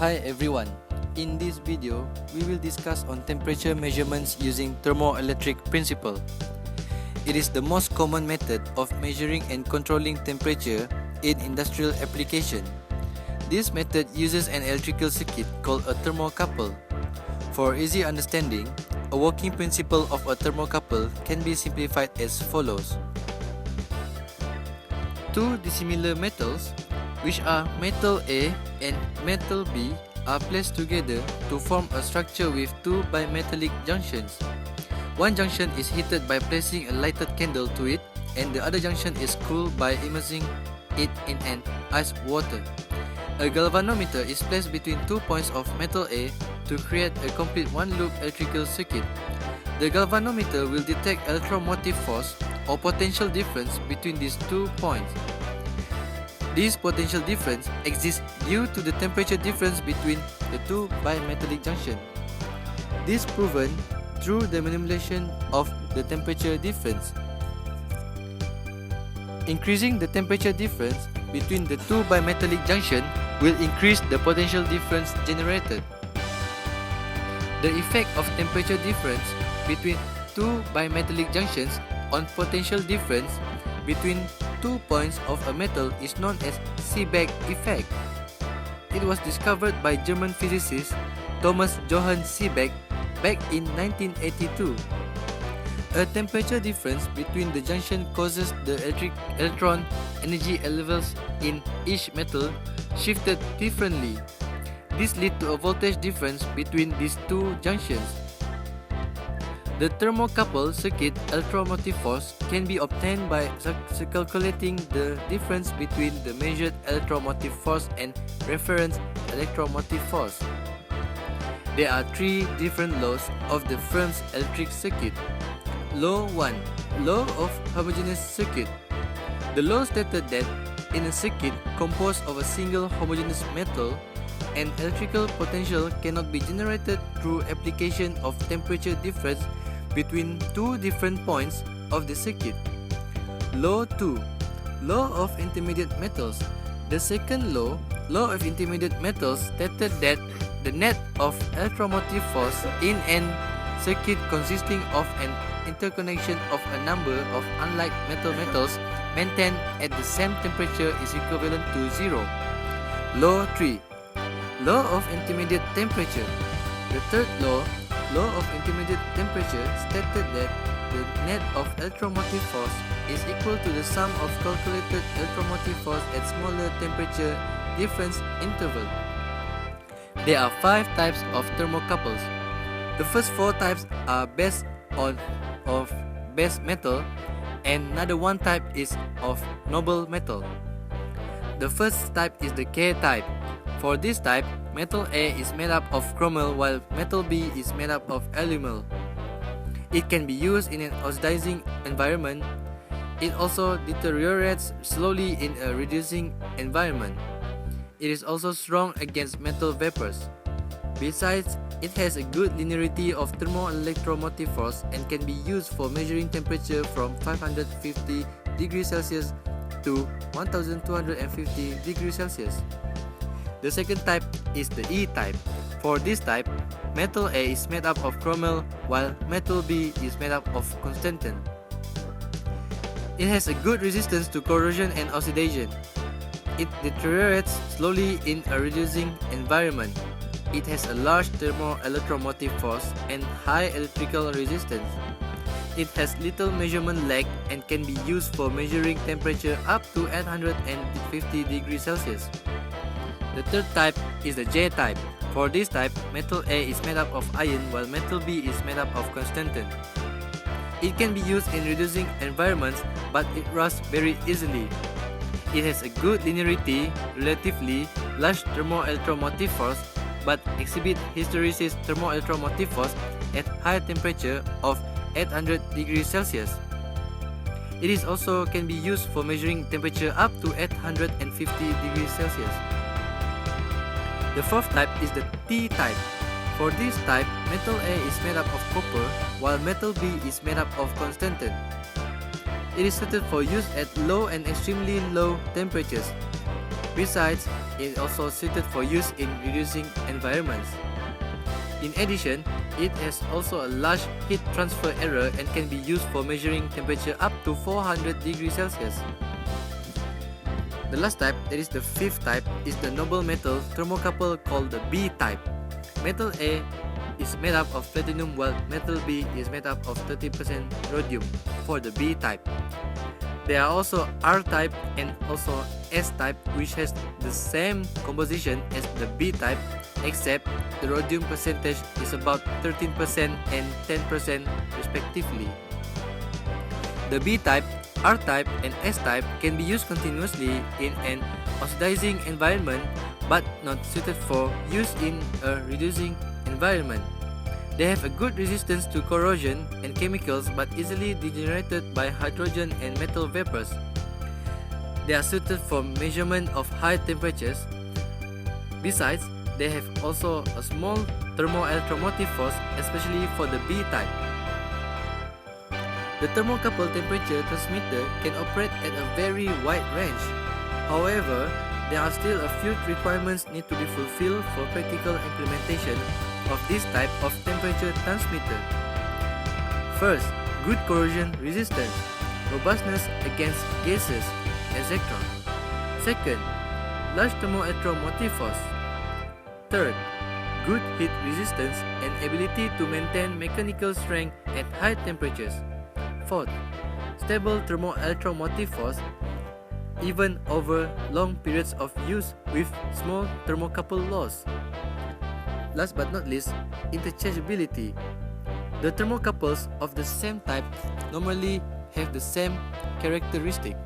Hi everyone, in this video we will discuss on temperature measurements using thermoelectric principle. It is the most common method of measuring and controlling temperature in industrial application. This method uses an electrical circuit called a thermocouple. For easy understanding, a working principle of a thermocouple can be simplified as follows. Two dissimilar metals, which are metal A and metal B, are placed together to form a structure with two bimetallic junctions. One junction is heated by placing a lighted candle to it, and the other junction is cooled by immersing it in an ice water. A galvanometer is placed between 2 points of metal A to create a complete one-loop electrical circuit. The galvanometer will detect electromotive force or potential difference between these 2 points. This potential difference exists due to the temperature difference between the two bimetallic junctions. This is proven through the manipulation of the temperature difference. Increasing the temperature difference between the two bimetallic junctions will increase the potential difference generated. The effect of temperature difference between two bimetallic junctions on potential difference between 2 points of a metal is known as Seebeck effect. It was discovered by German physicist Thomas Johann Seebeck back in 1982. A temperature difference between the junction causes the electron energy levels in each metal shifted differently. This leads to a voltage difference between these two junctions. The thermocouple circuit electromotive force can be obtained by calculating the difference between the measured electromotive force and reference electromotive force. There are three different laws of the Firm's electric circuit. Law 1. Law of homogeneous circuit. The law stated that in a circuit composed of a single homogeneous metal, an electrical potential cannot be generated through application of temperature difference between two different points of the circuit. Law 2. Law of intermediate metals. The second law, law of intermediate metals, stated that the net of electromotive force in an circuit consisting of an interconnection of a number of unlike metals maintained at the same temperature is equivalent to 0. Law 3. Law of intermediate temperature. The third law, law of intermediate temperature, stated that the net of electromotive force is equal to the sum of calculated electromotive force at smaller temperature difference interval. There are 5 types of thermocouples. The first 4 types are based on base metal, and another 1 type is of noble metal. The first type is the K type. For this type, metal A is made up of chromel while metal B is made up of alumel. It can be used in an oxidizing environment. It also deteriorates slowly in a reducing environment. It is also strong against metal vapors. Besides, it has a good linearity of thermoelectromotive force and can be used for measuring temperature from 550 degrees Celsius to 1250 degrees Celsius. The second type is the E type. For this type, metal A is made up of chromel while metal B is made up of constantan. It has a good resistance to corrosion and oxidation. It deteriorates slowly in a reducing environment. It has a large thermoelectromotive force and high electrical resistance. It has little measurement lag and can be used for measuring temperature up to 850 degrees Celsius. The third type is the J type. For this type, metal A is made up of iron while metal B is made up of constantan. It can be used in reducing environments, but it rusts very easily. It has a good linearity, relatively large thermoelectromotive force, but exhibit hysteresis thermoelectromotive force at high temperature of 800 degrees Celsius. It is also can be used for measuring temperature up to 850 degrees Celsius. The fourth type is the T type. For this type, metal A is made up of copper, while metal B is made up of constantan. It is suited for use at low and extremely low temperatures. Besides, it is also suited for use in reducing environments. In addition, it has also a large heat transfer error and can be used for measuring temperature up to 400 degrees Celsius. The last type, that is the fifth type, is the noble metal thermocouple called the B type. Metal A is made up of platinum while metal B is made up of 30% rhodium for the B type. There are also R type and also S type, which has the same composition as the B type, except the rhodium percentage is about 13% and 10% respectively. The B type, R type and S type can be used continuously in an oxidizing environment but not suited for use in a reducing environment. They have a good resistance to corrosion and chemicals but easily degenerated by hydrogen and metal vapors. They are suited for measurement of high temperatures. Besides, they have also a small thermoelectromotive force, especially for the B type. The thermocouple temperature transmitter can operate at a very wide range. However, there are still a few requirements need to be fulfilled for practical implementation of this type of temperature transmitter. First, good corrosion resistance, robustness against gases, etc. Second, large thermoelectromotive force. Third, good heat resistance and ability to maintain mechanical strength at high temperatures. Fourth, stable thermoelectromotive force even over long periods of use with small thermocouple loss. Last but not least, interchangeability. The thermocouples of the same type normally have the same characteristic.